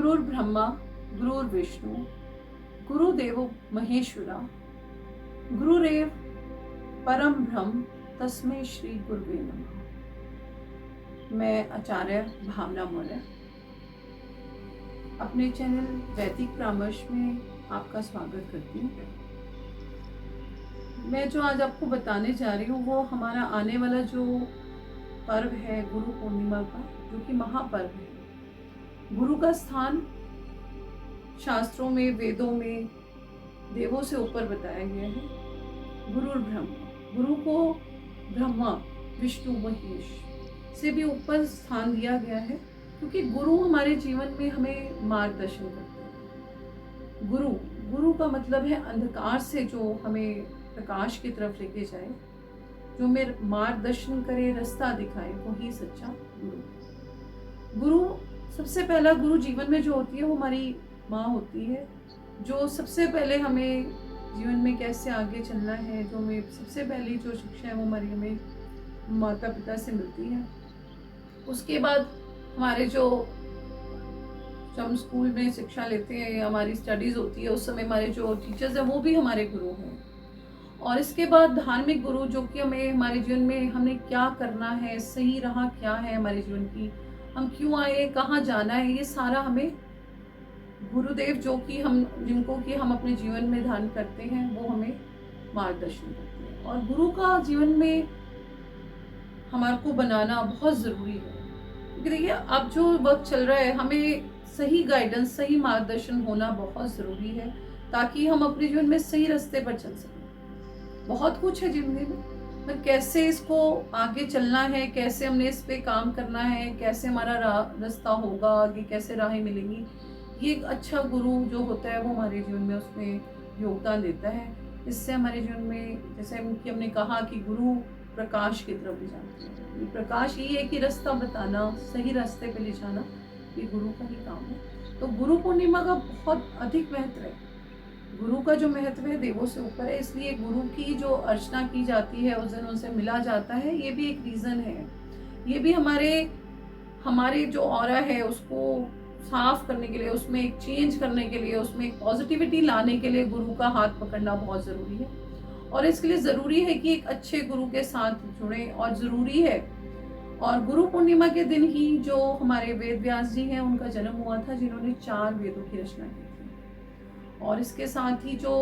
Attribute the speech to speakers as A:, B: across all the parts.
A: गुरुर्ब्रह्मा गुरुर्विष्णु गुरुदेवो महेश्वरा गुरुरेव परम ब्रह्म तस्मै श्री गुरुवे नमः। मैं आचार्य भावना मौर्य अपने चैनल वैदिक परामर्श में आपका स्वागत करती हूँ। मैं जो आज आपको बताने जा रही हूँ वो हमारा आने वाला जो पर्व है गुरु पूर्णिमा का, जो कि महापर्व है। गुरु का स्थान शास्त्रों में, वेदों में देवों से ऊपर बताया गया है। गुरुर्ब्रह्मा, गुरु को ब्रह्मा विष्णु महेश से भी ऊपर स्थान दिया गया है, क्योंकि गुरु हमारे जीवन में हमें मार्गदर्शन करते हैं। गुरु का मतलब है अंधकार से जो हमें प्रकाश की तरफ लेके जाए, जो हमें मार्गदर्शन करे, रास्ता दिखाए, वही सच्चा गुरु। सबसे पहला गुरु जीवन में जो होती है वो हमारी माँ होती है, जो सबसे पहले हमें जीवन में कैसे आगे चलना है, जो हमें सबसे पहली जो शिक्षा है वो हमें माता पिता से मिलती है। उसके बाद हमारे जब हम स्कूल में शिक्षा लेते हैं, हमारी स्टडीज़ होती है, उस समय हमारे जो टीचर्स हैं वो भी हमारे गुरु हैं। और इसके बाद धार्मिक गुरु, जो कि हमें हमारे जीवन में हमें क्या करना है, सही राह क्या है हमारे जीवन की, हम क्यों आए, कहाँ जाना है, ये सारा हमें गुरुदेव जिनको कि हम अपने जीवन में ध्यान करते हैं, वो हमें मार्गदर्शन करते हैं। और गुरु का जीवन में हमारे को बनाना बहुत ज़रूरी है, क्योंकि देखिए अब जो वक्त चल रहा है, हमें सही गाइडेंस, सही मार्गदर्शन होना बहुत ज़रूरी है, ताकि हम अपने जीवन में सही रास्ते पर चल सकें। बहुत कुछ है जिंदगी में, कैसे इसको आगे चलना है, कैसे हमने इस पे काम करना है, कैसे हमारा रास्ता होगा आगे, कैसे राहें मिलेंगी, ये एक अच्छा गुरु जो होता है वो हमारे जीवन में उसमें योगदान देता है। इससे हमारे जीवन में, जैसे हमने कहा कि गुरु प्रकाश की तरफ ले जाते हैं। ये प्रकाश ये है कि रास्ता बताना, सही रास्ते पे ले जाना, ये गुरु का ही काम है। तो गुरु पूर्णिमा का बहुत अधिक महत्व है। गुरु का जो महत्व है देवों से ऊपर है, इसलिए गुरु की जो अर्चना की जाती है, उस दिन उनसे मिला जाता है, ये भी एक रीज़न है। ये भी हमारे जो ऑरा है उसको साफ करने के लिए, उसमें एक चेंज करने के लिए, उसमें एक पॉजिटिविटी लाने के लिए गुरु का हाथ पकड़ना बहुत ज़रूरी है। और इसके लिए ज़रूरी है कि एक अच्छे गुरु के साथ जुड़ें, और ज़रूरी है। और गुरु पूर्णिमा के दिन ही जो हमारे वेद व्यास जी हैं, उनका जन्म हुआ था, जिन्होंने 4 वेदों की रचना की थी। और इसके साथ ही जो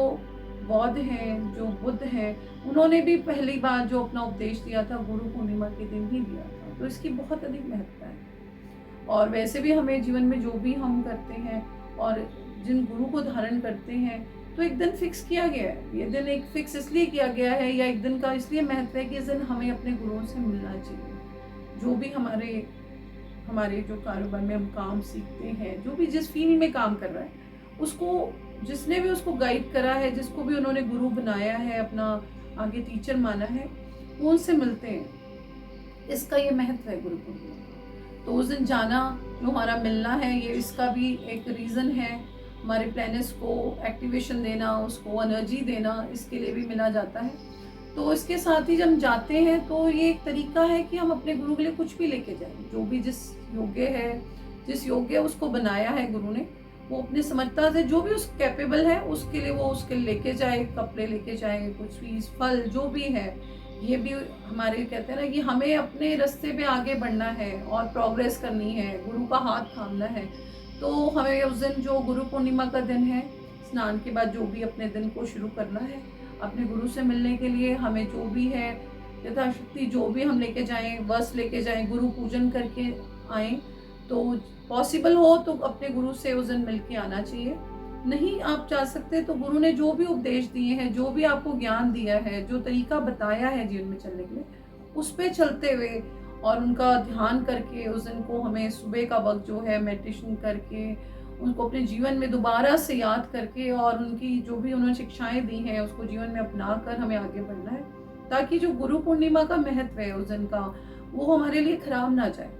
A: बौद्ध हैं, जो बुद्ध हैं, उन्होंने भी पहली बार जो अपना उपदेश दिया था गुरु पूर्णिमा के दिन ही दिया था। तो इसकी बहुत अधिक महत्ता है। और वैसे भी हमें जीवन में जो भी हम करते हैं और जिन गुरु को धारण करते हैं, तो एक दिन फिक्स किया गया है। ये दिन एक फिक्स इसलिए किया गया है, या एक दिन का इसलिए महत्व है कि इस दिन हमें अपने गुरुओं से मिलना चाहिए। जो भी हमारे जो कारोबार में हम काम सीखते हैं, जो भी जिस फील्ड में काम कर रहा है, उसको जिसने भी उसको गाइड करा है, जिसको भी उन्होंने गुरु बनाया है, अपना आगे टीचर माना है, वो उनसे मिलते हैं। इसका ये महत्व है गुरु पूर्णिमा। तो उस दिन जाना, जो हमारा मिलना है, ये इसका भी एक रीज़न है। हमारे प्लैनेट्स को एक्टिवेशन देना, उसको एनर्जी देना, इसके लिए भी मिला जाता है। तो इसके साथ ही जब हम जाते हैं तो ये एक तरीका है कि हम अपने गुरु के लिए कुछ भी लेके जाएं, जो भी जिस योग्य उसको बनाया है गुरु ने, वो अपनी समझता से जो भी उस कैपेबल है उसके लिए वो उसके लेके जाए, कपड़े लेके जाए, कुछ फीस, फल, जो भी है। ये भी हमारे कहते हैं ना कि हमें अपने रास्ते पे आगे बढ़ना है और प्रोग्रेस करनी है, गुरु का हाथ थामना है। तो हमें उस दिन, जो गुरु पूर्णिमा का दिन है, स्नान के बाद जो भी अपने दिन को शुरू करना है, अपने गुरु से मिलने के लिए हमें जो भी है यथाशक्ति जो भी हम लेके जाएं, वस्त्र लेके जाएं, गुरु पूजन करके आएँ। तो पॉसिबल हो तो अपने गुरु से उस दिन मिल के आना चाहिए। नहीं आप जा सकते तो गुरु ने जो भी उपदेश दिए हैं, जो भी आपको ज्ञान दिया है, जो तरीका बताया है जीवन में चलने के लिए, उस पे चलते हुए और उनका ध्यान करके उस दिन को हमें सुबह का वक्त जो है मेडिटेशन करके, उनको अपने जीवन में दोबारा से याद करके, और उनकी जो भी उन्होंने शिक्षाएं दी हैं उसको जीवन में अपना कर हमें आगे बढ़ना है, ताकि जो गुरु पूर्णिमा का महत्व है उस दिन का, वो हमारे लिए खराब ना जाए।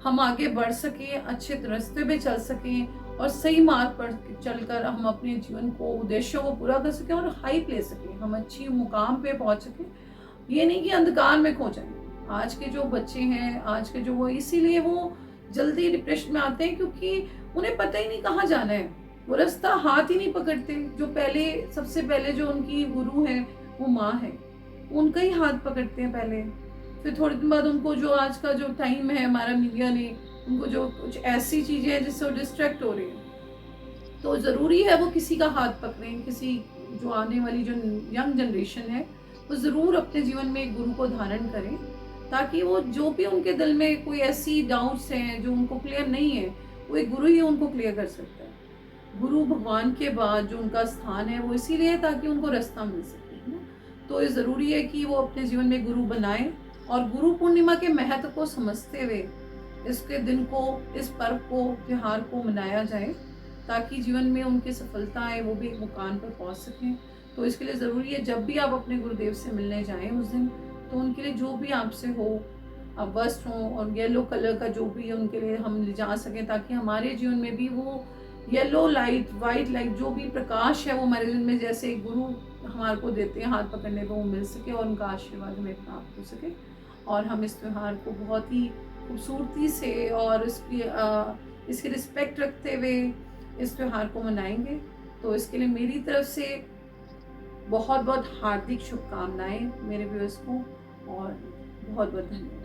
A: हम आगे बढ़ सकें, अच्छे रास्ते पे चल सकें, और सही मार्ग पर चलकर हम अपने जीवन को, उद्देश्यों को पूरा कर सकें और हाइप ले सकें, हम अच्छी मुकाम पे पहुंच सकें। ये नहीं कि अंधकार में खो जाएं। आज के जो बच्चे हैं, आज के जो वो, इसीलिए वो जल्दी डिप्रेशन में आते हैं, क्योंकि उन्हें पता ही नहीं कहाँ जाना है, वो रास्ता हाथ ही नहीं पकड़ते। जो पहले, सबसे पहले जो उनकी गुरु है वो माँ है, उनका ही हाथ पकड़ते हैं पहले। फिर थोड़े दिन बाद उनको जो आज का जो टाइम है हमारा मीडिया ने, उनको जो कुछ ऐसी चीज़ें हैं जिससे वो डिस्ट्रैक्ट हो रही हैं, तो ज़रूरी है वो किसी का हाथ पकड़ें। किसी जो आने वाली जो यंग जनरेशन है वो ज़रूर अपने जीवन में एक गुरु को धारण करें, ताकि वो जो भी उनके दिल में कोई ऐसी डाउट्स हैं जो उनको क्लियर नहीं है, वो एक गुरु ही उनको क्लियर कर सकता है। गुरु भगवान के बाद जो उनका स्थान है वो इसीलिए है ताकि उनको रास्ता मिल सके, है ना। तो ये ज़रूरी है कि वो अपने जीवन में गुरु बनाएं, और गुरु पूर्णिमा के महत्व को समझते हुए इसके दिन को, इस पर्व को, त्योहार को मनाया जाए, ताकि जीवन में उनकी सफलता आए, वो भी एक मुकाम पर पहुंच सकें। तो इसके लिए ज़रूरी है जब भी आप अपने गुरुदेव से मिलने जाएं उस दिन, तो उनके लिए जो भी आपसे हो, आप वस्त्र हों और येलो कलर का जो भी है उनके लिए हम ले जा सकें, ताकि हमारे जीवन में भी वो येलो लाइट, वाइट लाइट, जो भी प्रकाश है वो हमारे जीवन में जैसे गुरु हमारे को देते हैं हाथ पकड़ने पर, वो मिल सके और उनका आशीर्वाद हमें प्राप्त हो सके, और हम इस त्यौहार को बहुत ही खूबसूरती से और इसकी रिस्पेक्ट रखते हुए इस त्यौहार को मनाएंगे। तो इसके लिए मेरी तरफ से बहुत बहुत हार्दिक शुभकामनाएं मेरे व्यूअर्स को, और बहुत बहुत धन्यवाद।